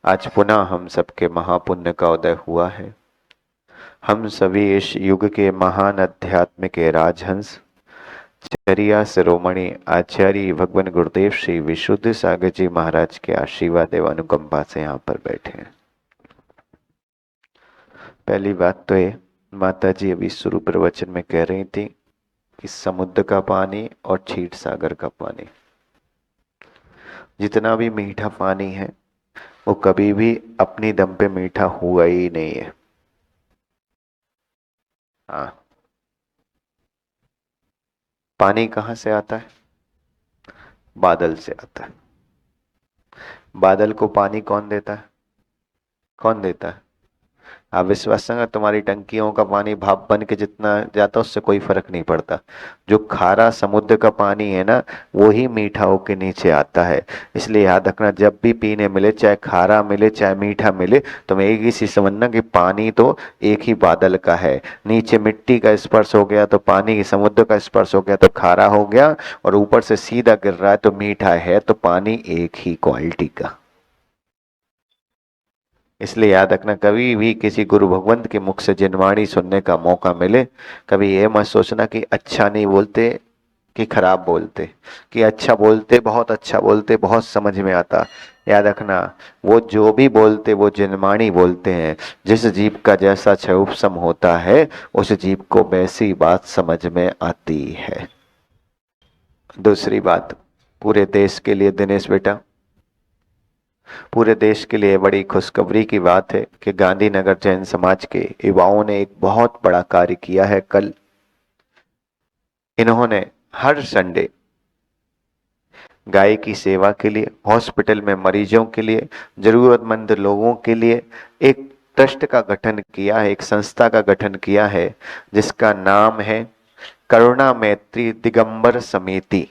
आज पुनः हम सबके महापुण्य का उदय हुआ है। हम सभी इस युग के महान आध्यात्मिक राजहंस चरिया शिरोमणि आचार्य भगवान गुरुदेव श्री विशुद्ध सागर जी महाराज के आशीर्वाद एवं अनुकंपा से यहाँ पर बैठे हैं। पहली बात तो ये, माता जी अभी शुरू प्रवचन में कह रही थी कि समुद्र का पानी और क्षीर सागर का पानी, जितना भी मीठा पानी है वो कभी भी अपनी दम पे मीठा हुआ ही नहीं है। हाँ, पानी कहाँ से आता है? बादल से आता है। बादल को पानी कौन देता है? कौन देता है? आप विश्वास संग तुम्हारी टंकियों का पानी भाप बन के जितना जाता है उससे कोई फर्क नहीं पड़ता। जो खारा समुद्र का पानी है ना, वो ही मीठा होके नीचे आता है। इसलिए याद रखना, जब भी पीने मिले, चाहे खारा मिले चाहे मीठा मिले, तुम एक ही चीज समझना कि पानी तो एक ही बादल का है। नीचे मिट्टी का स्पर्श हो गया तो पानी, समुद्र का स्पर्श हो गया तो खारा हो गया, और ऊपर से सीधा गिर रहा है तो मीठा है। तो पानी एक ही क्वालिटी का। इसलिए याद रखना, कभी भी किसी गुरु भगवंत के मुख से जिनवाणी सुनने का मौका मिले, कभी ये मत सोचना कि अच्छा नहीं बोलते कि खराब बोलते, कि अच्छा बोलते, बहुत अच्छा बोलते, बहुत समझ में आता। याद रखना, वो जो भी बोलते वो जिनवाणी बोलते हैं। जिस जीव का जैसा क्षयोपशम होता है, उस जीव को वैसी बात समझ में आती है। दूसरी बात, पूरे देश के लिए दिनेश बेटा, पूरे देश के लिए बड़ी खुशखबरी की बात है कि गांधीनगर जैन समाज के युवाओं ने एक बहुत बड़ा कार्य किया है। कल इन्होंने हर संडे गाय की सेवा के लिए, हॉस्पिटल में मरीजों के लिए, जरूरतमंद लोगों के लिए एक ट्रस्ट का गठन किया है, एक संस्था का गठन किया है, जिसका नाम है करुणा मैत्री दिगंबर समिति।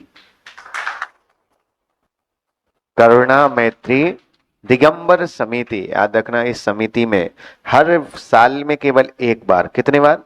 करुणा मैत्री दिगंबर समिति। याद रखना, इस समिति में हर साल में केवल एक बार, कितने बार?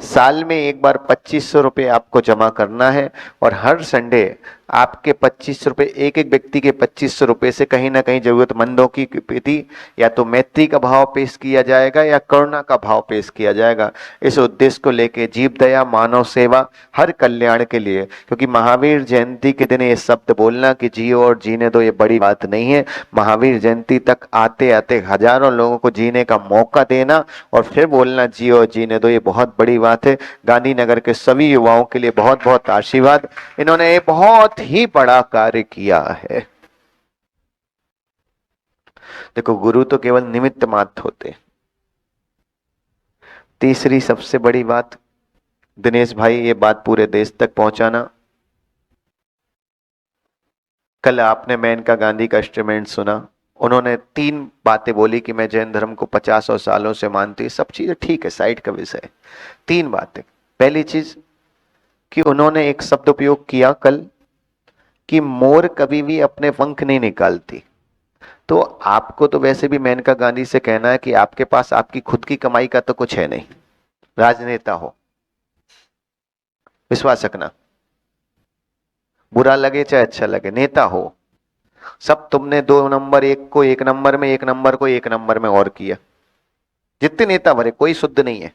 साल में एक बार 2500 रुपये आपको जमा करना है, और हर संडे आपके 2500 रुपये, एक एक व्यक्ति के 2500 रुपये से कहीं ना कहीं जरूरतमंदों की प्रति या तो मैत्री का भाव पेश किया जाएगा या करुणा का भाव पेश किया जाएगा। इस उद्देश्य को लेके जीव दया, मानव सेवा, हर कल्याण के लिए, क्योंकि महावीर जयंती के दिन ये शब्द बोलना कि जियो और जीने दो, ये बड़ी बात नहीं है। महावीर जयंती तक आते आते हजारों लोगों को जीने का मौका देना और फिर बोलना जियो और जीने दो, ये बहुत बड़ी बात है। गांधीनगर के सभी युवाओं के लिए बहुत बहुत आशीर्वाद। इन्होंने ये बहुत ही बड़ा कार्य किया है। देखो, गुरु तो केवल निमित्त मात्र होते। तीसरी सबसे बड़ी बात, दिनेश भाई, ये बात पूरे देश तक पहुंचाना। कल आपने मेनका गांधी का स्टेटमेंट सुना। उन्होंने 3 बातें बोली कि मैं जैन धर्म को 50 सालों से मानती हूँ। सब चीजें ठीक है, साइड का विषय। 3 बातें। पहली चीज कि उन्होंने एक शब्द उपयोग किया कल कि मोर कभी भी अपने पंख नहीं निकालती। तो आपको तो वैसे भी मेनका गांधी से कहना है कि आपके पास आपकी खुद की कमाई का तो कुछ है नहीं। राजनेता हो, विश्वास रखना, बुरा लगे चाहे अच्छा लगे, नेता हो। सब तुमने 2 नंबर, एक को 1 नंबर में, 1 नंबर को 1 नंबर में और किया। जितने नेता भरे, कोई शुद्ध नहीं है।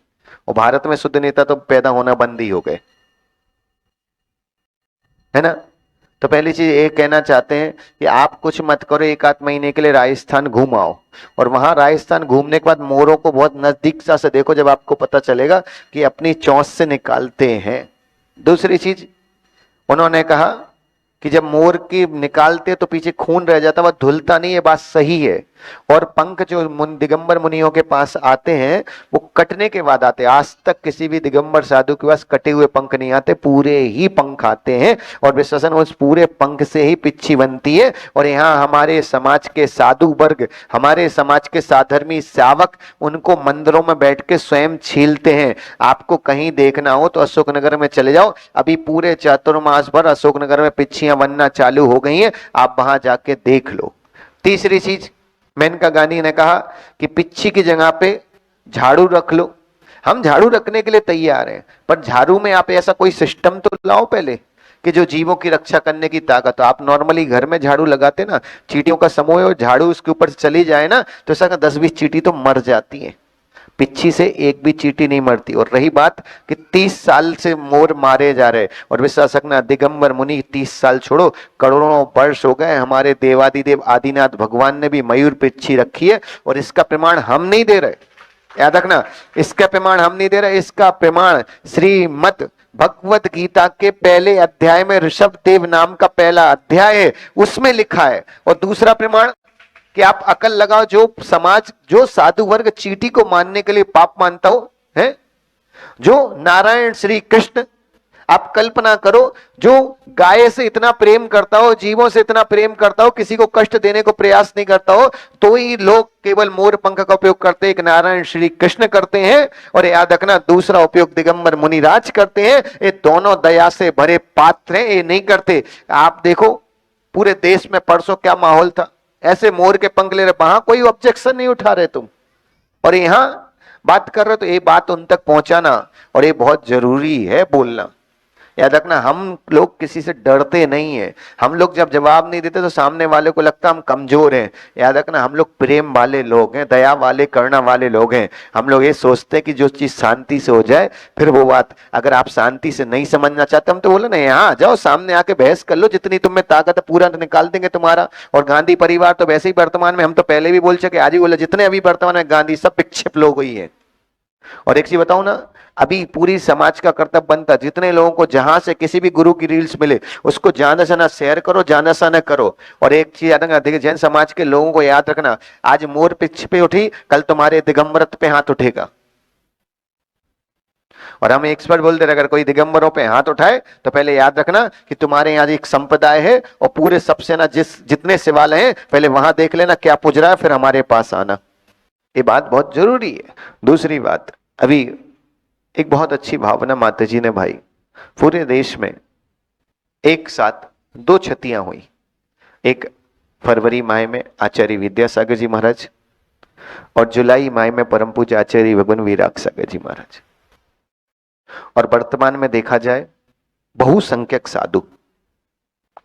और भारत में शुद्ध नेता तो पैदा होना बंद ही हो गए, है ना। तो पहली चीज ये कहना चाहते हैं कि आप कुछ मत करो, 1 आध महीने के लिए राजस्थान घूम आओ, और वहां राजस्थान घूमने के बाद मोरों को बहुत नजदीक से देखो, जब आपको पता चलेगा कि अपनी चोंच से निकालते हैं। दूसरी चीज उन्होंने कहा कि जब मोर की निकालते तो पीछे खून रह जाता, वह धुलता नहीं है, बात सही है। और पंख जो दिगंबर मुनियों के पास आते हैं वो कटने के बाद आते हैं। आज तक किसी भी दिगंबर साधु के पास कटे हुए पंख नहीं आते, पूरे ही पंख आते हैं, और विश्वासन उस पूरे पंख से ही पिच्छी बनती है। और यहाँ हमारे समाज के साधु वर्ग, हमारे समाज के साधर्मी सावक उनको मंदिरों में बैठ के स्वयं छीलते हैं। आपको कहीं देखना हो तो अशोकनगर में चले जाओ, अभी पूरे चातुर्मास भर अशोकनगर में पिच्छियां बनना चालू हो गई हैं, आप वहां जाके देख लो। तीसरी चीज मेनका गांधी ने कहा कि पिच्छी की जगह पे झाड़ू रख लो। हम झाड़ू रखने के लिए तैयार हैं, पर झाड़ू में आप ऐसा कोई सिस्टम तो लाओ पहले कि जो जीवों की रक्षा करने की ताकत। तो आप नॉर्मली घर में झाड़ू लगाते ना, चींटियों का समूह है और झाड़ू उसके ऊपर से चली जाए ना तो ऐसा 10-20 चींटी तो मर जाती है, पिच्छी से एक भी चींटी नहीं मरती। और रही बात कि 30 साल से मोर मारे जा रहे, और विश्वास रखना दिगंबर मुनि 30 साल छोड़ो, करोड़ों वर्ष हो गए, हमारे देवादिदेव आदिनाथ भगवान ने भी मयूर पिच्छी रखी है, और इसका प्रमाण हम नहीं दे रहे, याद रखना, इसका प्रमाण हम नहीं दे रहे, इसका प्रमाण श्रीमद् भगवत गीता के पहले अध्याय में ऋषभ देव नाम का पहला अध्याय है, उसमें लिखा है। और दूसरा प्रमाण कि आप अकल लगाओ, जो समाज, जो साधु वर्ग चींटी को मानने के लिए पाप मानता हो है, जो नारायण श्री कृष्ण, आप कल्पना करो, जो गाय से इतना प्रेम करता हो, जीवों से इतना प्रेम करता हो, किसी को कष्ट देने को प्रयास नहीं करता हो, तो ही लोग केवल मोर पंख का उपयोग करते, एक नारायण श्री कृष्ण करते हैं, और याद रखना दूसरा उपयोग दिगंबर मुनिराज करते हैं। ये दोनों दया से भरे पात्र हैं, ये नहीं करते। आप देखो पूरे देश में परसों क्या माहौल था, ऐसे मोर के पंख ले रहे, वहां कोई ऑब्जेक्शन नहीं उठा रहे तुम, और यहां बात कर रहे हो, तो ये बात उन तक पहुंचाना, और ये बहुत जरूरी है बोलना। याद रखना, हम लोग किसी से डरते नहीं है, हम लोग जब जवाब नहीं देते तो सामने वाले को लगता हम कमजोर हैं। याद रखना, हम लोग प्रेम वाले लोग हैं, दया वाले, करुणा वाले लोग हैं। हम लोग ये सोचते हैं कि जो चीज शांति से हो जाए, फिर वो बात अगर आप शांति से नहीं समझना चाहते, हम तो बोले ना, यहाँ आ जाओ, सामने आके बहस कर लो, जितनी तुम में ताकत है पूरा निकाल देंगे तुम्हारा। और गांधी परिवार तो वैसे ही वर्तमान में, हम तो पहले भी बोल चुके, आज ही बोले, जितने अभी वर्तमान में गांधी सब विक्षिप्त लोग ही है। और एक चीज बताऊं ना, अभी पूरी समाज का कर्तव्य बनता, जितने लोगों को जहां से किसी भी गुरु की रील्स मिले उसको ज्यादा से ना शेयर करो, ज्यादा सा ना करो। और एक चीज याद रखना, देखिए जैन समाज के लोगों को याद रखना, आज मोर पिछ पे उठी, कल तुम्हारे दिगंबरत्व पे हाथ उठेगा। और हम एक्सपर्ट बोलते रहे, अगर कोई दिगंबरों पे हाथ उठाए तो पहले याद रखना कि तुम्हारे यहाँ एक संप्रदाय है, और पूरे सबसे ना जितने सवाल हैं पहले वहां देख लेना क्या पूछ रहा है, फिर हमारे पास आना। ये बात बहुत जरूरी है। दूसरी बात, अभी एक बहुत अच्छी भावना माता जी ने भाई, पूरे देश में एक साथ 2 क्षतियां हुई। एक फरवरी माह में आचार्य विद्यासागर जी महाराज, और जुलाई माह में परम पूज्य आचार्य भगवान विराग सागर जी महाराज। और वर्तमान में देखा जाए, बहुसंख्यक साधु,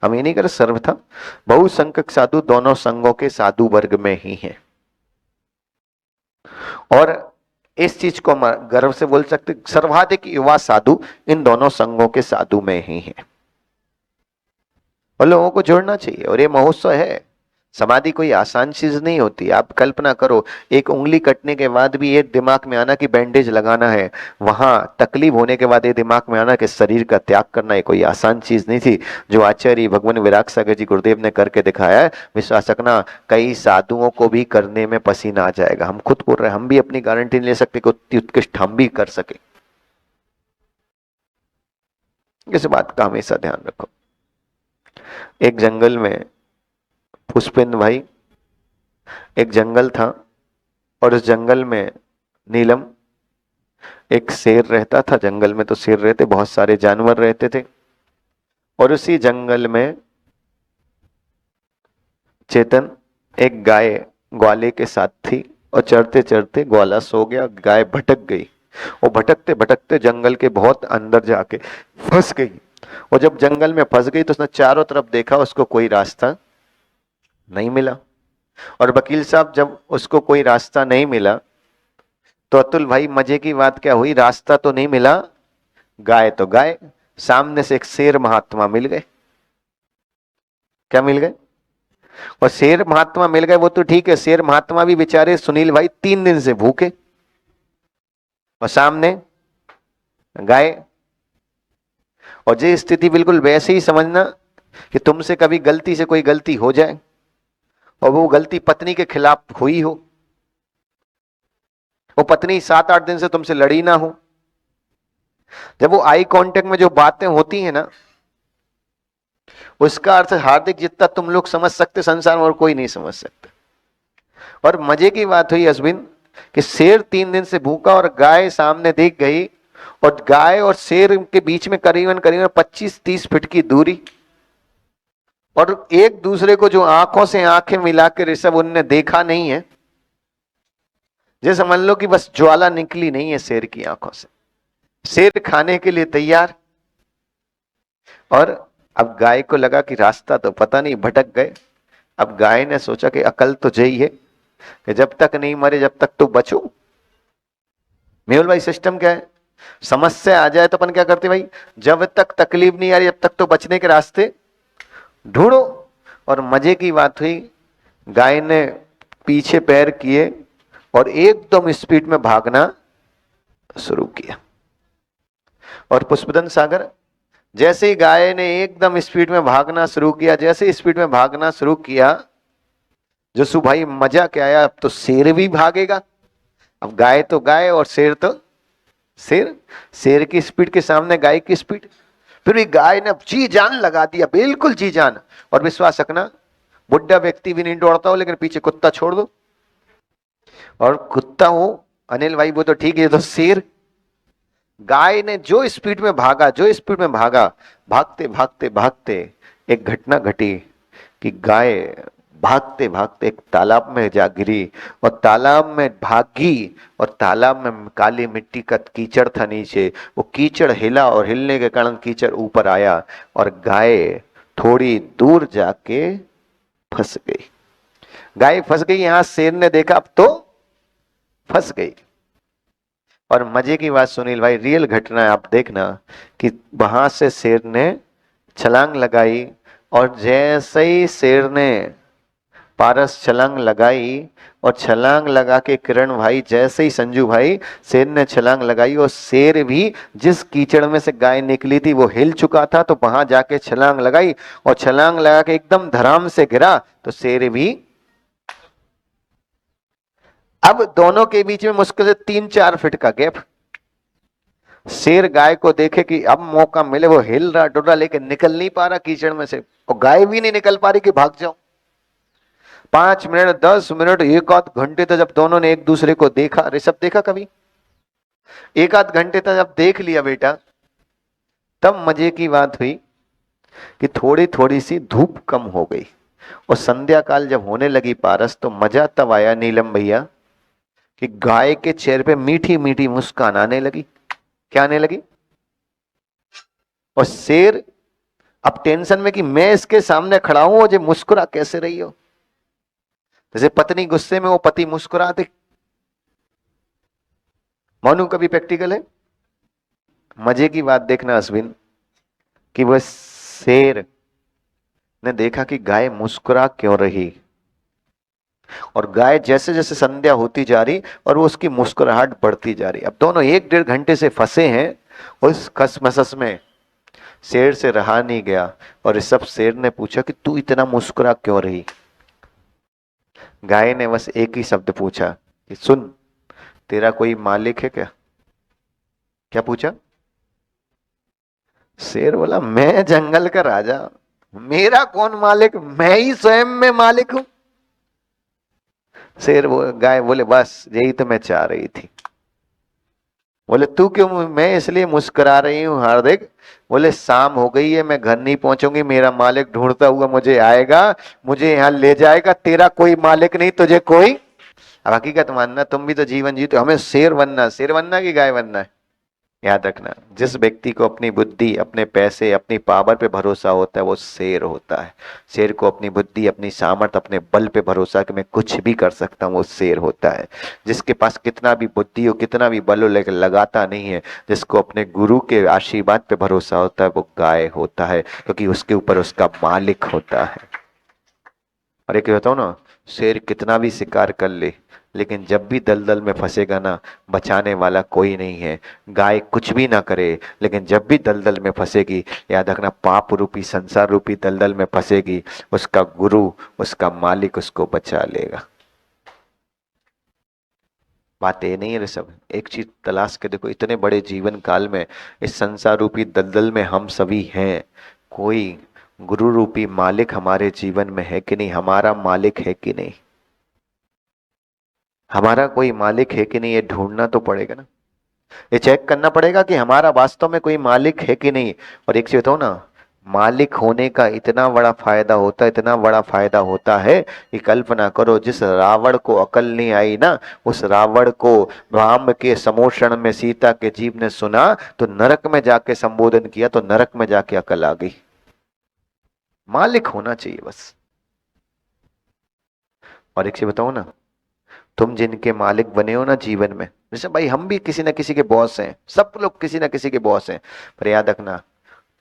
हम ये नहीं कर सर्व था, बहुसंख्यक साधु दोनों संघों के साधु वर्ग में ही हैं। और इस चीज को हम गर्व से बोल सकते, सर्वाधिक युवा साधु इन दोनों संघों के साधु में ही है। और लोगों को जोड़ना चाहिए, और ये महोत्सव है। समाधि कोई आसान चीज नहीं होती। आप कल्पना करो, एक उंगली कटने के बाद भी ये दिमाग में आना कि बैंडेज लगाना है, वहां तकलीफ होने के बाद ये दिमाग में आना कि शरीर का त्याग करना है, कोई आसान चीज नहीं थी। जो आचार्य भगवान विराग सागर जी गुरुदेव ने करके दिखाया है, विश्वास रखना कई साधुओं को भी करने में पसीना आ जाएगा। हम खुद बोल रहे हैं, हम भी अपनी गारंटी नहीं ले सकते कि उतनी उत्कृष्ट हम भी कर सके। इस बात का हमेशा ध्यान रखो। एक जंगल में पुष्पेंद्र भाई, एक जंगल था, और उस जंगल में नीलम, एक शेर रहता था। जंगल में तो शेर रहते, बहुत सारे जानवर रहते थे, और उसी जंगल में चेतन, एक गाय ग्वाले के साथ थी, और चरते चरते ग्वाला सो गया, गाय भटक गई, और भटकते भटकते जंगल के बहुत अंदर जाके फंस गई। और जब जंगल में फंस गई तो उसने चारों तरफ देखा, उसको कोई रास्ता नहीं मिला। और वकील साहब, जब उसको कोई रास्ता नहीं मिला तो अतुल भाई मजे की बात क्या हुई, रास्ता तो नहीं मिला, गाय तो गाय, सामने से एक शेर महात्मा मिल गए। क्या मिल गए? और शेर महात्मा मिल गए वो तो ठीक है, शेर महात्मा भी बेचारे सुनील भाई 3 दिन से भूखे, और सामने गाय। और ये स्थिति बिल्कुल वैसे ही समझना कि तुमसे कभी गलती से कोई गलती हो जाए, और वो गलती पत्नी के खिलाफ हुई हो, वो पत्नी 7-8 दिन से तुमसे लड़ी ना हो, जब वो आई कांटेक्ट में जो बातें होती हैं ना, उसका अर्थ हार्दिक जितना तुम लोग समझ सकते, संसार में और कोई नहीं समझ सकता। और मजे की बात हुई अश्विन कि शेर 3 दिन से भूखा और गाय सामने दिख गई, और गाय और शेर के बीच में करीबन करीबन 25-30 फीट की दूरी, और एक दूसरे को जो आंखों से आंखें मिला के ऋषभ उनने देखा नहीं है, जैसे मान लो कि बस ज्वाला निकली नहीं है शेर की आंखों से, शेर खाने के लिए तैयार, और अब गाय को लगा कि रास्ता तो पता नहीं, भटक गए। अब गाय ने सोचा कि अकल तो यही है कि जब तक नहीं मरे जब तक तो बचो। मेहुल भाई सिस्टम क्या है, समस्या आ जाए तो अपन क्या करते भाई, जब तक तकलीफ नहीं आ रही जब तक तो बचने के रास्ते ढूंढो। और मजे की बात हुई, गाय ने पीछे पैर किए और एकदम स्पीड में भागना शुरू किया। और पुष्पदन सागर, जैसे ही गाय ने एकदम स्पीड में भागना शुरू किया, जैसे स्पीड में भागना शुरू किया, जसू भाई मजा क्या आया, अब तो शेर भी भागेगा। अब गाय तो गाय और शेर तो शेर, शेर की स्पीड के सामने गाय की स्पीड। फिर भी गाय ने जी जान लगा दिया, बिल्कुल जी जान। और विश्वास रखना, बुढ़ा व्यक्ति भी नहीं दौड़ता हो लेकिन पीछे कुत्ता छोड़ दो, और कुत्ता हो अनिल भाई वो तो ठीक है, तो शेर। गाय ने जो स्पीड में भागा, जो स्पीड में भागा, भागते भागते भागते एक घटना घटी कि गाय भागते भागते एक तालाब में जा गिरी, और तालाब में भागी, और तालाब में काली मिट्टी का कीचड़ था नीचे। वो कीचड़ हिला और हिलने के कारण कीचड़ ऊपर आया और गाय थोड़ी दूर जाके फंस गई। गाय फंस गई, यहां शेर ने देखा अब तो फंस गई। और मजे की बात सुनील भाई, रियल घटना है, आप देखना कि वहां से शेर ने छलांग लगाई, और जैसे ही शेर ने पारस छलांग लगाई, और छलांग लगा के किरण भाई, जैसे ही संजू भाई शेर ने छलांग लगाई, और शेर भी जिस कीचड़ में से गाय निकली थी वो हिल चुका था, तो वहां जाके छलांग लगाई, और छलांग लगा के एकदम धड़ाम से गिरा, तो शेर भी। अब दोनों के बीच में मुश्किल से 3-4 फीट का गैप। शेर गाय को देखे कि अब मौका मिले, वो हिल रहा डुल रहा लेकिन निकल नहीं पा रहा कीचड़ में से, और गाय भी नहीं निकल पा रही कि भाग जाओ। 5 मिनट 10 मिनट एक आध घंटे तक जब दोनों ने एक दूसरे को देखा, ऋषभ देखा कभी, एक आध घंटे तक जब देख लिया बेटा, तब मजे की बात हुई कि थोड़ी थोड़ी सी धूप कम हो गई, और संध्या काल जब होने लगी पारस, तो मजा तब आया नीलम भैया कि गाय के चेहरे पे मीठी मीठी मुस्कान आने लगी। क्या आने लगी? और शेर अब टेंशन में कि मैं इसके सामने खड़ा हूं और ये मुस्कुरा कैसे रही हो, जैसे पत्नी गुस्से में वो पति मुस्कुराते। मोनू कभी प्रैक्टिकल है। मजे की बात देखना अश्विन कि वह शेर ने देखा कि गाय मुस्कुरा क्यों रही, और गाय जैसे जैसे संध्या होती जा रही और वो उसकी मुस्कुराहट बढ़ती जा रही। अब दोनों 1-1.5 घंटे से फंसे हैं उस खसमसस में, शेर से रहा नहीं गया, और इस सब शेर ने पूछा कि तू इतना मुस्कुरा क्यों रही। गाय ने बस एक ही शब्द पूछा कि सुन, तेरा कोई मालिक है क्या? क्या पूछा? शेर बोला, मैं जंगल का राजा, मेरा कौन मालिक, मैं ही स्वयं में मालिक हूं। शेर वो गाय बोले, बस यही तो मैं चाह रही थी। बोले तू क्यों? मैं इसलिए मुस्कुरा रही हूँ हार्दिक, बोले शाम हो गई है, मैं घर नहीं पहुंचूंगी, मेरा मालिक ढूंढता हुआ मुझे आएगा, मुझे यहाँ ले जाएगा, तेरा कोई मालिक नहीं, तुझे कोई। अब हकीकत मानना, तुम भी तो जीवन जीते हो, हमें शेर बनना कि गाय बनना है। याद रखना, जिस व्यक्ति को अपनी बुद्धि, अपने पैसे, अपनी पावर पे भरोसा होता है वो शेर होता है। शेर को अपनी बुद्धि, अपनी सामर्थ्य, अपने बल पे भरोसा कि मैं कुछ भी कर सकता हूँ, वो शेर होता है। जिसके पास कितना भी बुद्धि हो, कितना भी बल हो, लेकिन लगाता नहीं है, जिसको अपने गुरु के आशीर्वाद पे भरोसा होता है, वो गाय होता है, क्योंकि उसके ऊपर उसका मालिक होता है। और एक बताओ ना, शेर कितना भी शिकार कर ले, लेकिन जब भी दलदल में फंसेगा ना, बचाने वाला कोई नहीं है। गाय कुछ भी ना करे, लेकिन जब भी दलदल में फंसेगी, याद रखना, पाप रूपी संसार रूपी दलदल में फंसेगी, उसका गुरु, उसका मालिक उसको बचा लेगा। बात ये नहीं है ऋषभ, एक चीज तलाश के देखो, इतने बड़े जीवन काल में, इस संसार रूपी दलदल में हम सभी हैं, कोई गुरु रूपी मालिक हमारे जीवन में है कि नहीं? हमारा मालिक है कि नहीं? हमारा कोई मालिक है कि नहीं, ये ढूंढना तो पड़ेगा ना, ये चेक करना पड़ेगा कि हमारा वास्तव में कोई मालिक है कि नहीं। और एक चीज बताओ ना, मालिक होने का इतना बड़ा फायदा होता है, इतना बड़ा फायदा होता है कि कल्पना करो, जिस रावण को अकल नहीं आई ना, उस रावण को राम के समोषण में सीता के जीव ने सुना तो नरक में जाके संबोधन किया, तो नरक में जाके अकल आ गई। मालिक होना चाहिए बस। और एक चीज बताओ ना, तुम जिनके मालिक बने हो ना जीवन में, जैसे भाई हम भी किसी ना किसी के बॉस हैं, सब लोग किसी ना किसी के बॉस हैं, पर याद रखना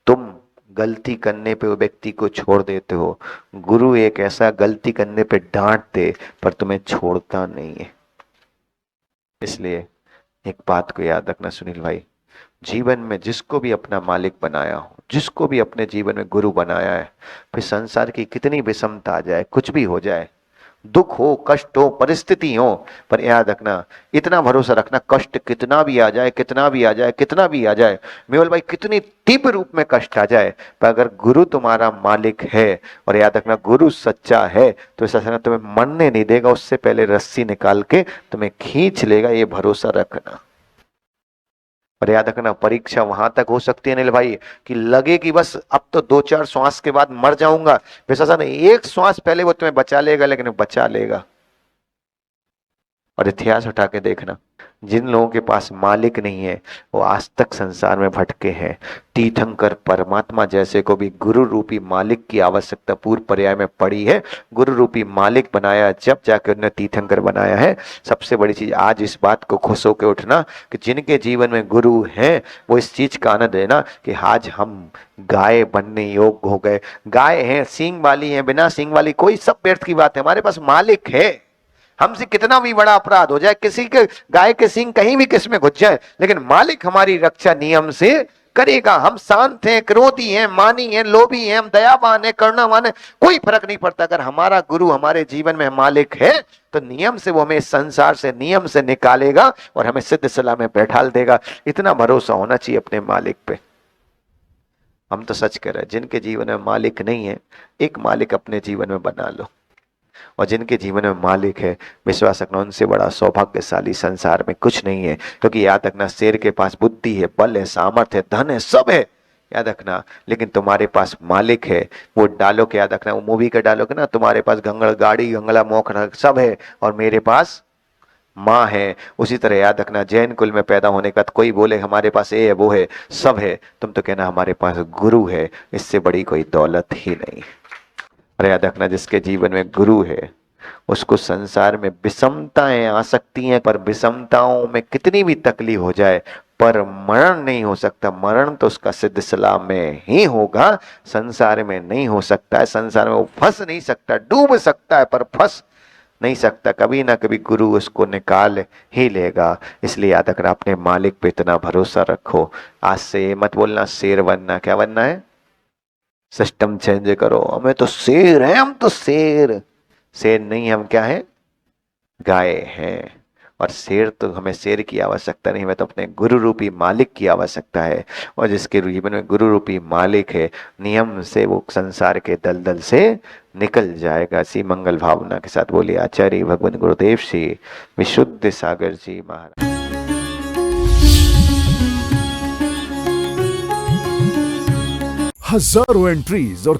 तुम गलती करने पे वो व्यक्ति को छोड़ देते हो, गुरु एक ऐसा गलती करने पे डांट दे पर तुम्हें छोड़ता नहीं है। इसलिए एक बात को याद रखना सुनील भाई, जीवन में जिसको भी अपना मालिक बनाया हो, जिसको भी अपने जीवन में गुरु बनाया है, फिर संसार की कितनी विषमता आ जाए, कुछ भी हो जाए, दुख हो, कष्ट हो, परिस्थिति हो, पर याद रखना, इतना भरोसा रखना, कष्ट कितना भी आ जाए, कितना भी आ जाए, कितना भी आ जाए, मेहुल भाई कितनी तीव्र रूप में कष्ट आ जाए, पर अगर गुरु तुम्हारा मालिक है, और याद रखना गुरु सच्चा है, तो ऐसा तुम्हें मरने नहीं देगा, उससे पहले रस्सी निकाल के तुम्हें खींच लेगा, ये भरोसा रखना। और याद रखना परीक्षा वहां तक हो सकती है नील भाई कि लगे कि बस अब तो 2-4 श्वास के बाद मर जाऊंगा, वैसा नहीं, एक श्वास पहले वो तुम्हें बचा लेगा, लेकिन बचा लेगा। और इतिहास उठा के देखना, जिन लोगों के पास मालिक नहीं है वो आज तक संसार में भटके हैं। तीर्थंकर परमात्मा जैसे को भी गुरु रूपी मालिक की आवश्यकता पूर्व पर्याय में पड़ी है, गुरु रूपी मालिक बनाया जब जाके उन्होंने तीर्थंकर बनाया है। सबसे बड़ी चीज आज इस बात को खुश होकर उठना कि जिनके जीवन में गुरु हैं वो इस चीज का आनंद लेना कि आज हम गाय बनने योग्य हो गए। गाय है, सींग वाली है, बिना सींग वाली, कोई सब व्यर्थ की बात है, हमारे पास मालिक है। हमसे कितना भी बड़ा अपराध हो जाए, किसी के गाय के सींग कहीं भी किस में घुस जाए, लेकिन मालिक हमारी रक्षा नियम से करेगा। हम शांत हैं, क्रोधी हैं, मानी हैं, लोभी हैं, हम दयावान हैं, करुणावान हैं, कोई फर्क नहीं पड़ता। अगर हमारा गुरु हमारे जीवन में मालिक है तो नियम से वो हमें संसार से नियम से निकालेगा और हमें सिद्ध सलाह में बैठाल देगा। इतना भरोसा होना चाहिए अपने मालिक पे। हम तो सच कह रहे हैं, जिनके जीवन में मालिक नहीं है, एक मालिक अपने जीवन में बना लो, और जिनके जीवन में मालिक है, विश्वास रखना उनसे बड़ा सौभाग्यशाली संसार में कुछ नहीं है। क्योंकि याद रखना शेर के पास बुद्धि है, बल है, सामर्थ्य है, धन है, सब है, याद रखना, लेकिन तुम्हारे पास मालिक है। वो डायलॉग याद रखना, वो मूवी का डायलॉग है ना, तुम्हारे पास गंगड़ गाड़ी, गंगला मोख सब है और मेरे पास माँ है। उसी तरह याद रखना, जैन कुल में पैदा होने का कोई बोले हमारे पास ये है वो है, सब है, तुम तो कहना हमारे पास गुरु है, इससे बड़ी कोई दौलत ही नहीं। और याद रखना, जिसके जीवन में गुरु है उसको संसार में विषमताएं आ सकती हैं, पर विषमताओं में कितनी भी तकलीफ हो जाए पर मरण नहीं हो सकता। मरण तो उसका सिद्ध सलाह में ही होगा, संसार में नहीं हो सकता है। संसार में वो फंस नहीं सकता, डूब सकता है पर फंस नहीं सकता। कभी ना कभी गुरु उसको निकाल ही लेगा। इसलिए याद रखना, अपने मालिक पे इतना भरोसा रखो। आज से मत बोलना शेर बनना, क्या बनना है, सिस्टम चेंज करो, हमें तो शेर है, हम तो शेर नहीं, हम क्या है, गाय हैं। और शेर तो हमें शेर की आवश्यकता नहीं, हमें तो अपने गुरु रूपी मालिक की आवश्यकता है। और जिसके जीवन में गुरु रूपी मालिक है, नियम से वो संसार के दलदल से निकल जाएगा। इसी मंगल भावना के साथ बोलिए आचार्य भगवान गुरुदेव श्री विशुद्ध सागर जी महाराज। हजारों एंट्रीज और